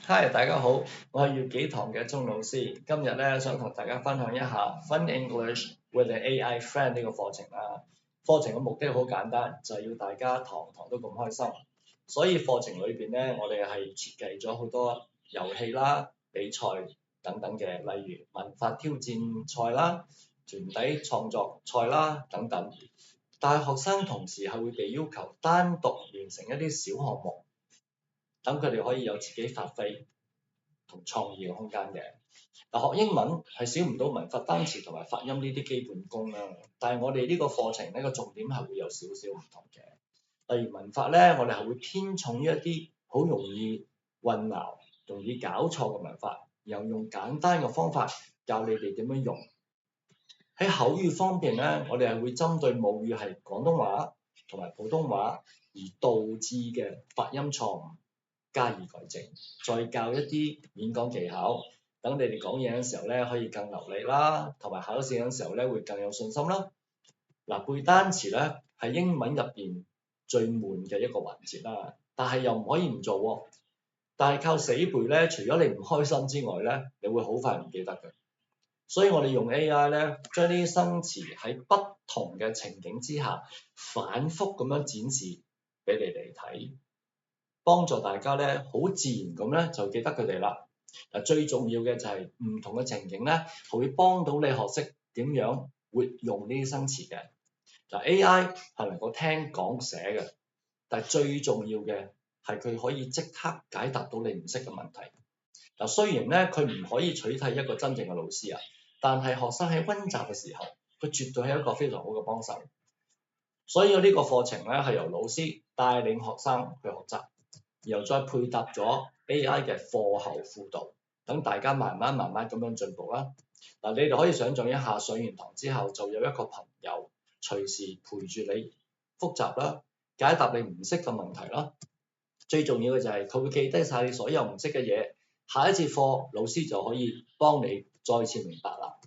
Hi，大家好，我係粵紀堂嘅鐘老師。今日咧想同大家分享一下 Fun English with an AI Friend 呢個課程啦。課程嘅目的好簡單，就係要大家堂堂都咁開心。所以課程裏邊咧，我哋係設計咗好多遊戲啦、比賽等等嘅，例如文法挑戰賽啦、團體創作賽啦等等。但係學生同時係會被要求單獨完成一啲小項目。等佢哋可以有自己發揮同創意嘅空間嘅。嗱，學英文係少唔到文法、單詞同埋發音呢啲基本功啦。但係我哋呢個課程呢個重點係會有少少唔同嘅。例如文法咧，我哋係會偏重於一啲好容易混淆、容易搞錯嘅文法，然後用簡單嘅方法教你哋點樣用。喺口語方面咧，我哋係會針對母語係廣東話同埋普通話而導致嘅發音錯誤，加以改正，再教一啲演講技巧，等你哋講嘢嘅時候咧可以更流利啦，同埋考試嘅時候咧會更有信心啦。嗱，背單詞咧係英文入邊最悶嘅一個環節啦，但係又唔可以唔做喎。但係靠死背咧，除咗你唔開心之外咧，你會好快唔記得嘅。所以我哋用 AI 咧，將呢啲生詞喺不同嘅情景之下，反覆咁樣展示俾你哋睇。幫助大家咧，好自然咁咧就記得佢哋啦。嗱，最重要嘅就係唔同嘅情景咧，係會幫到你學識點樣活用呢啲生詞嘅。嗱，AI 係能夠聽講寫嘅，但係最重要嘅係佢可以即刻解答到你唔識嘅問題。嗱，雖然咧佢唔可以取替一個真正嘅老師啊，但係學生喺溫習嘅時候，佢絕對係一個非常好嘅幫手。所以我呢個課程咧係由老師帶領學生去學習。然後再配搭咗 AI 嘅課後輔導，等大家慢慢咁樣進步啦。嗱，你哋可以想象一下，上完堂之後就有一個朋友隨時陪住你複習啦，解答你唔識嘅問題啦。最重要嘅就係佢會記低晒你所有唔識嘅嘢，下一節課老師就可以幫你再次明白啦。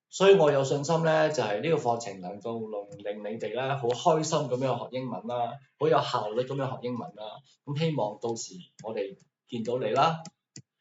所以我有信心咧，就係呢個課程能夠令你哋咧好開心咁樣學英文啦，好有效率咁樣學英文啦。咁希望到時我哋見到你啦。